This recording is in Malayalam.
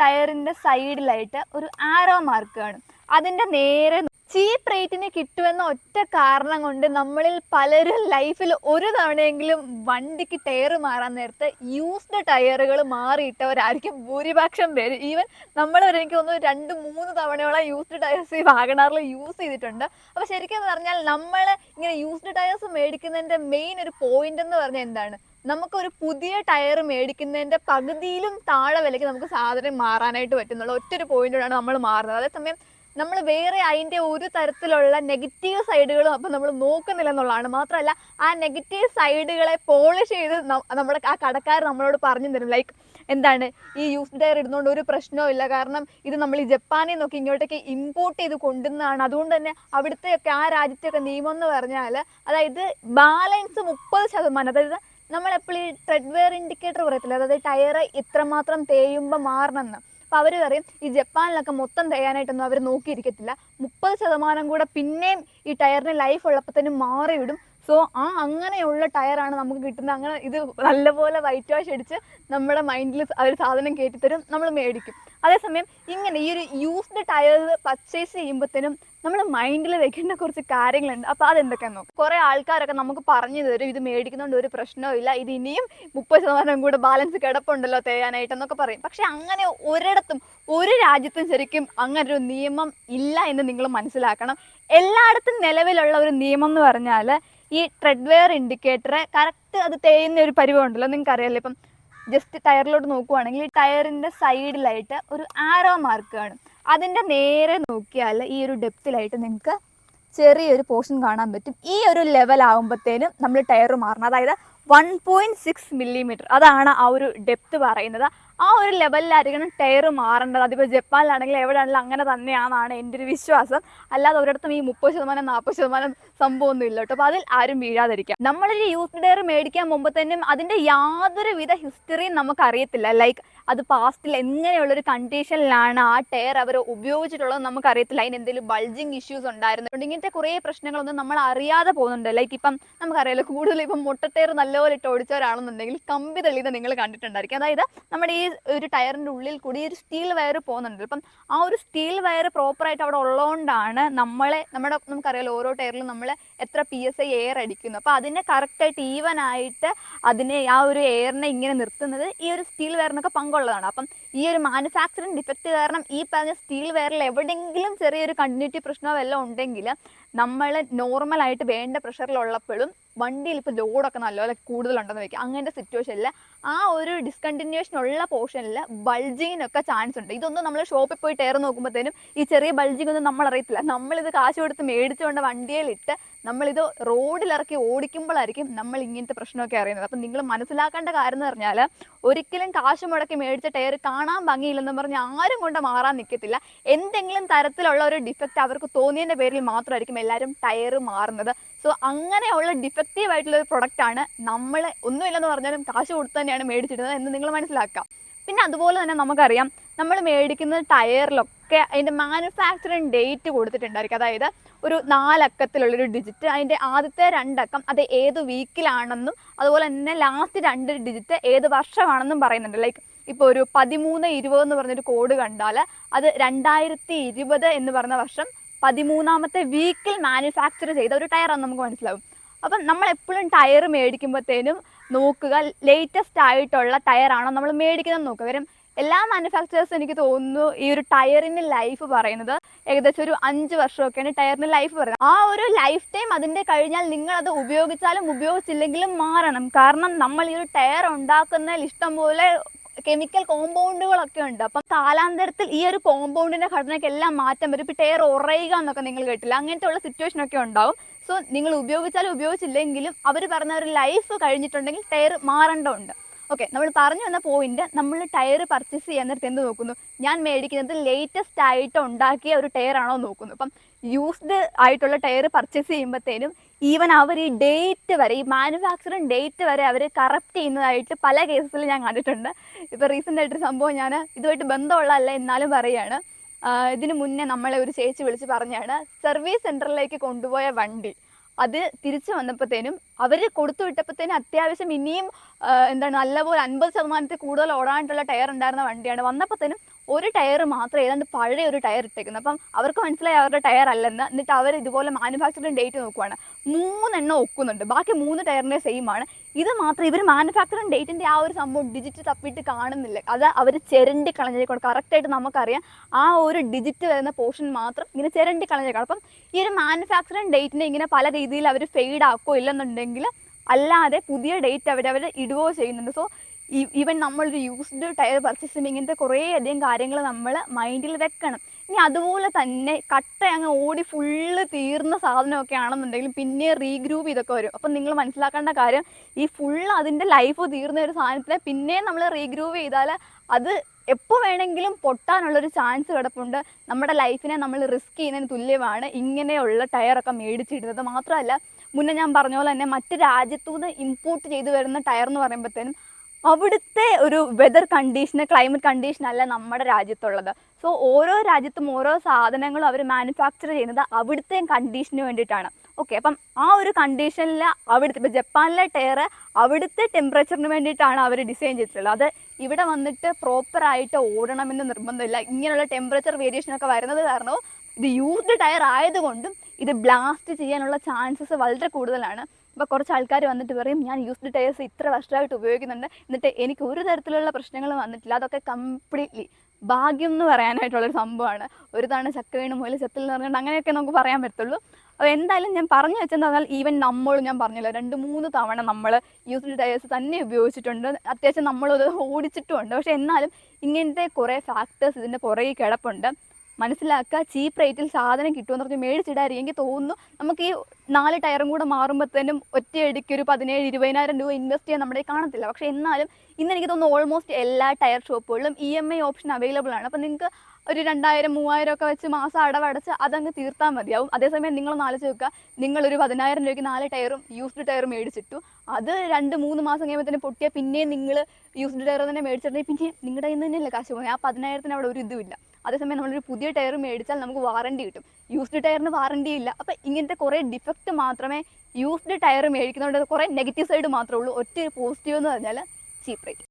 ടയറിന്റെ സൈഡിലായിട്ട് ഒരു ആരോ മാർക്ക് കാണും. അതിന്റെ നേരെ ചീപ്പ് റേറ്റിന് കിട്ടുമെന്ന ഒറ്റ കാരണം കൊണ്ട് നമ്മളിൽ പലരും ലൈഫിൽ ഒരു തവണയെങ്കിലും വണ്ടിക്ക് ടയർ മാറാൻ നേരത്ത് യൂസ്ഡ് ടയറുകൾ മാറിയിട്ടവരായിരിക്കും ഭൂരിപക്ഷം പേര്. ഈവൻ നമ്മൾ വരെ എനിക്ക് തോന്നുന്നു 2-3 തവണയോളം യൂസ്ഡ് ടയേഴ്സ് ഈ വാഗണാറിൽ യൂസ് ചെയ്തിട്ടുണ്ട്. അപ്പോൾ ശരിക്കും പറഞ്ഞാൽ നമ്മൾ ഇങ്ങനെ യൂസ്ഡ് ടയേഴ്സ് മേടിക്കുന്നതിൻ്റെ മെയിൻ ഒരു പോയിന്റ് എന്ന് പറഞ്ഞാൽ എന്താണ്, നമുക്കൊരു പുതിയ ടയർ മേടിക്കുന്നതിൻ്റെ പകുതിയിലും താഴെ വിലയ്ക്ക് നമുക്ക് സാധനം മാറാനായിട്ട് പറ്റുന്നുള്ള ഒറ്റൊരു പോയിന്റോടാണ് നമ്മൾ മാറുന്നത്. അതേസമയം നമ്മൾ വേറെ അതിൻ്റെ ഒരു തരത്തിലുള്ള നെഗറ്റീവ് സൈഡുകളും അപ്പം നമ്മൾ നോക്കുന്നില്ല എന്നുള്ളതാണ്. മാത്രമല്ല ആ നെഗറ്റീവ് സൈഡുകളെ പോളിഷ് ചെയ്ത് നമ്മുടെ ആ കടക്കാർ നമ്മളോട് പറഞ്ഞു തരും. ലൈക്ക് എന്താണ്, ഈ യൂസ്ഡ് ടയർ ഇടുന്നതുകൊണ്ട് ഒരു പ്രശ്നവും ഇല്ല, കാരണം ഇത് നമ്മൾ ഈ ജപ്പാനിൽ നിന്നൊക്കെ ഇങ്ങോട്ടേക്ക് ഇമ്പോർട്ട് ചെയ്ത് കൊണ്ടുവന്നതാണ്. അതുകൊണ്ട് തന്നെ അവിടുത്തെയൊക്കെ ആ രാജ്യത്തെയൊക്കെ നിയമം എന്ന് പറഞ്ഞാൽ അതായത് ബാലൻസ് 30%, അതായത് നമ്മളെപ്പോഴും ഈ ട്രെഡ് വെയർ ഇൻഡിക്കേറ്റർ പറയത്തില്ല, അതായത് ടയർ ഇത്രമാത്രം തേയുമ്പോൾ മാറണമെന്ന്. അപ്പോൾ അവർ പറയും ഈ ജപ്പാനിലൊക്കെ മൊത്തം തേയാനായിട്ടൊന്നും അവർ നോക്കിയിരിക്കത്തില്ല, 30% കൂടെ പിന്നെയും ഈ ടയറിന് ലൈഫ് ഉള്ളപ്പോഴത്തേനും മാറിവിടും. സോ അങ്ങനെയുള്ള ടയറാണ് നമുക്ക് കിട്ടുന്നത്. അങ്ങനെ ഇത് നല്ലപോലെ വൈറ്റ് വാഷ് അടിച്ച് നമ്മുടെ മൈൻഡിൽ അവർ സാധനം കയറ്റിത്തരും, നമ്മൾ മേടിക്കും. അതേസമയം ഇങ്ങനെ ഈ ഒരു യൂസ്ഡ് ടയർ പർച്ചേസ് ചെയ്യുമ്പോഴത്തേനും നമ്മൾ മൈൻഡിൽ വെക്കേണ്ട കുറച്ച് കാര്യങ്ങളുണ്ട്. അപ്പോൾ അതെന്തൊക്കെയാണെന്ന് നോക്കാം. കുറേ ആൾക്കാരൊക്കെ നമുക്ക് പറഞ്ഞു തരും ഇത് മേടിക്കുന്നതുകൊണ്ട് ഒരു പ്രശ്നവും ഇല്ല, ഇത് ഇനിയും 30% കൂടെ ബാലൻസ് കിടപ്പുണ്ടല്ലോ തേയാനായിട്ടെന്നൊക്കെ പറയും. പക്ഷെ അങ്ങനെ ഒരിടത്തും ഒരു രാജ്യത്തും ശരിക്കും അങ്ങനൊരു നിയമം ഇല്ല എന്ന് നിങ്ങൾ മനസ്സിലാക്കണം. എല്ലായിടത്തും നിലവിലുള്ള ഒരു നിയമം എന്ന് പറഞ്ഞാൽ ഈ ട്രെഡ് വെയർ ഇൻഡിക്കേറ്ററെ കറക്റ്റ് അത് തേയുന്ന ഒരു പരിവമുണ്ടല്ലോ, നിങ്ങൾക്ക് അറിയാമല്ലോ. ഇപ്പം ജസ്റ്റ് ടയറിലോട്ട് നോക്കുവാണെങ്കിൽ ഈ ടയറിൻ്റെ സൈഡിലായിട്ട് ഒരു ആരോ മാർക്ക് കാണും. അതിൻ്റെ നേരെ നോക്കിയാൽ ഈ ഒരു ഡെപ്തിലായിട്ട് നിങ്ങൾക്ക് ചെറിയൊരു പോർഷൻ കാണാൻ പറ്റും. ഈ ഒരു ലെവൽ ആകുമ്പോഴത്തേനും നമ്മൾ ടയർ മാറണം. അതായത് 1.6 മില്ലിമീറ്റർ, അതാണ് ആ ഒരു ഡെപ്ത് പറയുന്നത്. ആ ഒരു ലെവലിലായിരിക്കണം ടയർ മാറേണ്ടത്. അതിപ്പോൾ ജപ്പാനിലാണെങ്കിലും എവിടെയാണെങ്കിലും അങ്ങനെ തന്നെയാണെന്നാണ് എൻ്റെ ഒരു വിശ്വാസം. അല്ലാതെ ഒരിടത്തും ഈ 30% 40% സംഭവമൊന്നും ഇല്ല കേട്ടോ. അപ്പോൾ അതിൽ ആരും വീഴാതിരിക്കുക. നമ്മളൊരു യൂസ്ഡ് ടയർ മേടിക്കാൻ മുമ്പത്തേനും അതിൻ്റെ യാതൊരുവിധ ഹിസ്റ്ററിയും നമുക്കറിയത്തില്ല. ലൈക്ക് അത് പാസ്റ്റിൽ എങ്ങനെയുള്ളൊരു കണ്ടീഷനിലാണ് ആ ടയർ അവർ ഉപയോഗിച്ചിട്ടുള്ളത് നമുക്കറിയത്തില്ല. അതിന് എന്തെങ്കിലും ബൾജിങ് ഇഷ്യൂസ് ഉണ്ടായിരുന്നുണ്ട്, ഇങ്ങനത്തെ കുറേ പ്രശ്നങ്ങളൊന്നും നമ്മൾ അറിയാതെ പോകുന്നുണ്ട്. ലൈക്ക് ഇപ്പം നമുക്കറിയാലോ, കൂടുതൽ ഇപ്പം മുട്ടട്ടയർ നല്ലപോലെ ഇട്ട് ഓടിച്ചവരാണെന്നുണ്ടെങ്കിൽ കമ്പി തെളിയുന്നത് നിങ്ങൾ കണ്ടിട്ടുണ്ടായിരിക്കും. അതായത് നമ്മുടെ ഈ ഒരു ടയറിൻ്റെ ഉള്ളിൽ കൂടി ഒരു സ്റ്റീൽ വയർ പോകുന്നുണ്ട്. അപ്പം ആ ഒരു സ്റ്റീൽ വയർ പ്രോപ്പറായിട്ട് അവിടെ ഉള്ളതുകൊണ്ടാണ് നമുക്കറിയാലോ ഓരോ ടയറിലും നമ്മൾ എത്ര PSI എയർ അടിക്കുന്നു. അപ്പോൾ അതിനെ കറക്റ്റായിട്ട് ഈവനായിട്ട് അതിനെ ആ ഒരു എയറിനെ ഇങ്ങനെ നിർത്തുന്നത് ഈ ഒരു സ്റ്റീൽ വയറിനൊക്കെ പങ്കുള്ളതാണ്. അപ്പം ഈ ഒരു മാനുഫാക്ചറിങ് ഡിഫക്റ്റ് കാരണം ഈ പറഞ്ഞ സ്റ്റീൽ വയറിൽ എവിടെയെങ്കിലും ചെറിയൊരു കണ്ടിന്യൂറ്റി പ്രശ്നമോ വല്ലതും ഉണ്ടെങ്കിൽ നമ്മൾ നോർമലായിട്ട് വേണ്ട പ്രഷറിലുള്ളപ്പോഴും വണ്ടിയിൽ ഇപ്പോൾ ലോഡൊക്കെ നല്ലപോലെ കൂടുതലുണ്ടെന്ന് വയ്ക്കുക, അങ്ങനത്തെ സിറ്റുവേഷനിൽ ആ ഒരു ഡിസ്കണ്ടിന്യൂഷൻ ഉള്ള പോർഷനിൽ ബൾജിങ്ങിനൊക്കെ ചാൻസ് ഉണ്ട്. ഇതൊന്നും നമ്മൾ ഷോപ്പിൽ പോയി ടയർ നോക്കുമ്പോഴത്തേനും ഈ ചെറിയ ബൾജിങ് ഒന്നും നമ്മൾ അറിയത്തില്ല. നമ്മളിത് കാശ് കൊടുത്ത് മേടിച്ചുകൊണ്ട് വണ്ടിയിലിട്ട് നമ്മളിത് റോഡിലിറക്കി ഓടിക്കുമ്പോഴായിരിക്കും നമ്മൾ ഇങ്ങനത്തെ പ്രശ്നമൊക്കെ അറിയുന്നത്. അപ്പം നിങ്ങൾ മനസ്സിലാക്കേണ്ട കാര്യം എന്ന് പറഞ്ഞാൽ ഒരിക്കലും കാശ് മുടക്കി മേടിച്ച ടയർ കാണാൻ ഭംഗിയില്ലെന്ന് പറഞ്ഞ് ആരും കൊണ്ട് മാറാൻ നിൽക്കത്തില്ല. എന്തെങ്കിലും തരത്തിലുള്ള ഒരു ഡിഫക്റ്റ് അവർക്ക് തോന്നിയതിൻ്റെ പേരിൽ മാത്രമായിരിക്കും എല്ലാവരും ടയർ മാറുന്നത്. സോ അങ്ങനെയുള്ള ഡിഫക്റ്റീവ് ആയിട്ടുള്ള ഒരു പ്രൊഡക്റ്റാണ് നമ്മൾ ഒന്നുമില്ലെന്ന് പറഞ്ഞാലും കാശ് കൊടുത്ത് തന്നെയാണ് മേടിച്ചിടുന്നത് എന്ന് നിങ്ങൾ മനസ്സിലാക്കാം. പിന്നെ അതുപോലെ തന്നെ നമുക്കറിയാം നമ്മൾ മേടിക്കുന്ന ടയറിലൊക്കെ അതിൻ്റെ മാനുഫാക്ചറിങ് ഡേറ്റ് കൊടുത്തിട്ടുണ്ടായിരിക്കും. അതായത് ഒരു 4 അക്കത്തിലുള്ളൊരു ഡിജിറ്റ്, അതിൻ്റെ ആദ്യത്തെ 2 അക്കം അത് ഏത് വീക്കിലാണെന്നും അതുപോലെ തന്നെ ലാസ്റ്റ് 2 ഡിജിറ്റ് ഏത് വർഷമാണെന്നും പറയുന്നുണ്ട്. ലൈക്ക് ഇപ്പോൾ ഒരു 1320 എന്ന് പറഞ്ഞൊരു കോഡ് കണ്ടാൽ അത് 2020 എന്ന് പറഞ്ഞ വർഷം 13ാമത്തെ വീക്കിൽ മാനുഫാക്ചർ ചെയ്ത ഒരു ടയറാണെന്ന് നമുക്ക് മനസ്സിലാവും. അപ്പം നമ്മൾ എപ്പോഴും ടയർ മേടിക്കുമ്പോഴത്തേനും നോക്കുക ലേറ്റസ്റ്റ് ആയിട്ടുള്ള ടയറാണോ നമ്മൾ മേടിക്കുന്നത് നോക്കുക. കാര്യം എല്ലാ മാനുഫാക്ചറേഴ്സും എനിക്ക് തോന്നുന്നു ഈ ഒരു ടയറിന് ലൈഫ് പറയുന്നത് ഏകദേശം ഒരു 5 വർഷമൊക്കെയാണ് ടയറിന് ലൈഫ് പറയുന്നത്. ആ ഒരു ലൈഫ് ടൈം അതിൻ്റെ കഴിഞ്ഞാൽ നിങ്ങളത് ഉപയോഗിച്ചാലും ഉപയോഗിച്ചില്ലെങ്കിലും മാറണം. കാരണം നമ്മൾ ഈ ഒരു ടയർ ഉണ്ടാക്കുന്നതിൽ ഇഷ്ടംപോലെ കെമിക്കൽ കോമ്പൗണ്ടുകളൊക്കെ ഉണ്ട്. അപ്പം കാലാന്തരത്തിൽ ഈ ഒരു കോമ്പൗണ്ടിൻ്റെ ഘടനയ്ക്കെല്ലാം മാറ്റം വരും. ഇപ്പോൾ ടയർ ഉറയുക എന്നൊക്കെ നിങ്ങൾ കേട്ടില്ല, അങ്ങനത്തെ ഉള്ള സിറ്റുവേഷനൊക്കെ ഉണ്ടാവും. സോ നിങ്ങൾ ഉപയോഗിച്ചാലും ഉപയോഗിച്ചില്ലെങ്കിലും അവർ പറഞ്ഞ ഒരു ലൈഫ് കഴിഞ്ഞിട്ടുണ്ടെങ്കിൽ ടയർ മാറേണ്ടതുണ്ട്. ഓക്കെ, നമ്മൾ പറഞ്ഞു വന്ന പോയിന്റ്, നമ്മൾ ടയർ പർച്ചേസ് ചെയ്യാൻ നേരത്തെ എന്ത് നോക്കുന്നു, ഞാൻ മേടിക്കുന്നത് ലേറ്റസ്റ്റ് ആയിട്ട് ഉണ്ടാക്കിയ ഒരു ടയർ ആണോ നോക്കുന്നു. അപ്പം യൂസ്ഡ് ആയിട്ടുള്ള ടയർ പർച്ചേസ് ചെയ്യുമ്പോഴത്തേനും ഈവൻ അവർ ഈ ഡേറ്റ് വരെ, ഈ മാനുഫാക്ചറിങ് ഡേറ്റ് വരെ അവർ കറപ്റ്റ് ചെയ്യുന്നതായിട്ട് പല കേസസിൽ ഞാൻ കണ്ടിട്ടുണ്ട്. ഇപ്പോൾ റീസെൻ്റ് ആയിട്ടൊരു സംഭവം ഞാൻ ഇതുമായിട്ട് ബന്ധമുള്ളതല്ല എന്നാലും പറയുകയാണ്. ഇതിന് മുന്നേ നമ്മളെ ഒരു ചേച്ചി വിളിച്ച് പറഞ്ഞാണ്, സർവീസ് സെൻറ്ററിലേക്ക് കൊണ്ടുപോയ വണ്ടി അത് തിരിച്ചു വന്നപ്പോഴത്തേനും അവർ കൊടുത്തു വിട്ടപ്പോഴത്തേനും അത്യാവശ്യം ഇനിയും നല്ലപോലെ 50% കൂടുതൽ ഓടാനായിട്ടുള്ള ടയർ ഉണ്ടായിരുന്ന വണ്ടിയാണ്. വന്നപ്പോഴത്തേനും ഒരു ടയർ മാത്രം ഏതാണ്ട് പഴയ ഒരു ടയർ ഇട്ടേക്കുന്നത്. അപ്പം അവർക്ക് മനസ്സിലായി അവരുടെ ടയർ അല്ലെന്ന്. എന്നിട്ട് അവർ ഇതുപോലെ മാനുഫാക്ചറിങ് ഡേറ്റ് നോക്കുവാണ്, 3 ഒക്കുന്നുണ്ട്, ബാക്കി 3 ടയറിൻ്റെ സെയിം ആണ്. ഇത് മാത്രം ഇവർ മാനുഫാക്ചറിങ് ഡേറ്റിൻ്റെ ആ ഒരു സംഭവം ഡിജിറ്റ് തപ്പിയിട്ട് കാണുന്നില്ല. അത് അവർ ചിരണ്ടി കളഞ്ഞേക്കണം. കറക്റ്റായിട്ട് നമുക്കറിയാം ആ ഒരു ഡിജിറ്റ് വരുന്ന പോർഷൻ മാത്രം ഇങ്ങനെ ചിരണ്ടി കളഞ്ഞേക്കണം. അപ്പം ഈ ഒരു മാനുഫാക്ചറിങ് ഡേറ്റിനെ ഇങ്ങനെ പല രീതിയിൽ അവർ ഫെയ്ഡ് ആക്കുകയോ ഇല്ലെന്നുണ്ടെങ്കിൽ അല്ലാതെ പുതിയ ഡേറ്റ് അവർ ഇടുകയോ ചെയ്യുന്നുണ്ട്. സോ ഈവൻ നമ്മളൊരു യൂസ്ഡ് ടയർ പർച്ചേസ് ചെയ്യുമ്പോൾ ഇങ്ങനത്തെ കുറേയധികം കാര്യങ്ങൾ നമ്മൾ മൈൻഡിൽ വെക്കണം. ഇനി അതുപോലെ തന്നെ കട്ട അങ്ങ് ഓടി ഫുള്ള് തീർന്ന സാധനമൊക്കെ ആണെന്നുണ്ടെങ്കിലും പിന്നെ റീഗ്രൂവ് ചെയ്തൊക്കെ വരും. അപ്പം നിങ്ങൾ മനസ്സിലാക്കേണ്ട കാര്യം, ഈ ഫുള്ള് അതിൻ്റെ ലൈഫ് തീർന്ന ഒരു സാധനത്തിനെ പിന്നെയും നമ്മൾ റീഗ്രൂവ് ചെയ്താൽ അത് എപ്പോൾ വേണമെങ്കിലും പൊട്ടാനുള്ളൊരു ചാൻസ് കിടപ്പുണ്ട്. നമ്മുടെ ലൈഫിനെ നമ്മൾ റിസ്ക് ചെയ്യുന്നതിന് തുല്യമാണ് ഇങ്ങനെയുള്ള ടയറൊക്കെ മേടിച്ചിടുന്നത്. മാത്രമല്ല, മുന്നേ ഞാൻ പറഞ്ഞ പോലെ തന്നെ മറ്റ് രാജ്യത്തുനിന്ന് ഇമ്പോർട്ട് ചെയ്ത് വരുന്ന ടയർ എന്ന് പറയുമ്പോഴത്തേനും അവിടുത്തെ ഒരു വെതർ കണ്ടീഷന്, ക്ലൈമറ്റ് കണ്ടീഷനല്ല നമ്മുടെ രാജ്യത്തുള്ളത്. സോ ഓരോ രാജ്യത്തും ഓരോ സാധനങ്ങളും അവർ മാനുഫാക്ചർ ചെയ്യുന്നത് അവിടുത്തെ കണ്ടീഷന് വേണ്ടിയിട്ടാണ്. ഓക്കെ, അപ്പം ആ ഒരു കണ്ടീഷനിൽ അവിടുത്തെ ഇപ്പോൾ ജപ്പാനിലെ ടയർ അവിടുത്തെ ടെമ്പറേച്ചറിന് വേണ്ടിയിട്ടാണ് അവർ ഡിസൈൻ ചെയ്തിട്ടുള്ളത്. അത് ഇവിടെ വന്നിട്ട് പ്രോപ്പറായിട്ട് ഓടണമെന്ന് നിർബന്ധമില്ല. ഇങ്ങനെയുള്ള ടെമ്പറേച്ചർ വേരിയേഷനൊക്കെ വരുന്നത് കാരണവും ഇത് യൂസ്ഡ് ടയർ ആയതുകൊണ്ടും ഇത് ബ്ലാസ്റ്റ് ചെയ്യാനുള്ള ചാൻസസ് വളരെ കൂടുതലാണ്. ഇപ്പോൾ കുറച്ച് ആൾക്കാർ വന്നിട്ട് പറയും, ഞാൻ യൂസ്ഡ് ടയേഴ്സ് ഇത്ര വർഷമായിട്ട് ഉപയോഗിക്കുന്നുണ്ട്, എന്നിട്ട് എനിക്ക് ഒരു തരത്തിലുള്ള പ്രശ്നങ്ങൾ വന്നിട്ടില്ല. അതൊക്കെ കംപ്ലീറ്റ്ലി ഭാഗ്യം എന്ന് പറയാനായിട്ടുള്ളൊരു സംഭവമാണ്. ഒരു തവണ ചക്ക വീണ് മുതൽ ചെത്തിൽ എന്ന് പറഞ്ഞിട്ട് അങ്ങനെയൊക്കെ നമുക്ക് പറയാൻ പറ്റുള്ളൂ. അപ്പോൾ എന്തായാലും ഞാൻ പറഞ്ഞു വെച്ചെന്ന് പറഞ്ഞാൽ, ഈവൻ നമ്മളും ഞാൻ പറഞ്ഞില്ല 2-3 തവണ നമ്മൾ യൂസ്ഡ് ടയേഴ്സ് തന്നെ ഉപയോഗിച്ചിട്ടുണ്ട്. അത്യാവശ്യം നമ്മളത് ഓടിച്ചിട്ടുമുണ്ട്. പക്ഷേ എന്നാലും ഇങ്ങനത്തെ കുറേ ഫാക്ടേഴ്സ് ഇതിൻ്റെ പുറകെ കിടപ്പുണ്ട്. മനസ്സിലാക്കുക, ചീപ്പ് റേറ്റിൽ സാധനം കിട്ടുമെന്ന് പറഞ്ഞ് മേടിച്ചിടായിരിക്കും. എനിക്ക് തോന്നുന്നു നമുക്ക് ഈ 4 ടയറും കൂടെ മാറുമ്പോഴത്തേനും ഒറ്റയടിക്ക് ഒരു 17,000-20,000 രൂപ ഇൻവെസ്റ്റ് ചെയ്യാൻ നമ്മുടെ കാണത്തില്ല. പക്ഷേ എന്നാലും ഇന്ന് എനിക്ക് തോന്നുന്നു ഓൾമോസ്റ്റ് എല്ലാ ടയർ ഷോപ്പുകളിലും EMI ഓപ്ഷൻ അവൈലബിൾ ആണ്. അപ്പോൾ നിങ്ങൾക്ക് ഒരു 2,000-3,000 ഒക്കെ വെച്ച് മാസം അടവടച്ച് അതങ്ങ് തീർത്താൽ മതിയാവും. അതേസമയം നിങ്ങളൊന്ന് ആലോചിച്ച് നോക്കുക, നിങ്ങളൊരു 10,000 രൂപയ്ക്ക് 4 ടയറും യൂസ്ഡ് ടയറും മേടിച്ചിട്ടു, അത് 2-3 മാസം കഴിയുമ്പോഴത്തേന് പൊട്ടിയാൽ പിന്നെയും നിങ്ങൾ യൂസ്ഡ് ടയർ തന്നെ മേടിച്ചിട്ടുണ്ടെങ്കിൽ പിന്നെ നിങ്ങളുടെ കയ്യിൽ നിന്ന് തന്നെയല്ലേ കാശ് പോകുന്നത്. ആ 10,000-ന് അവിടെ ഒരു ഇതുമില്ല. അതേസമയം നമ്മളൊരു പുതിയ ടയർ മേടിച്ചാൽ നമുക്ക് വാറണ്ടി കിട്ടും. യൂസ്ഡ് ടയറിന് വാറണ്ടി ഇല്ല. അപ്പോൾ ഇങ്ങനത്തെ കുറേ ഡിഫക്റ്റ് മാത്രമേ യൂസ്ഡ് ടയർ മേടിക്കുന്നതുകൊണ്ട് കുറേ നെഗറ്റീവ് സൈഡ് മാത്രമേ ഉള്ളൂ. ഒറ്റ പോസിറ്റീവ് എന്ന് പറഞ്ഞാൽ ചീപ്പ് റേറ്റ്.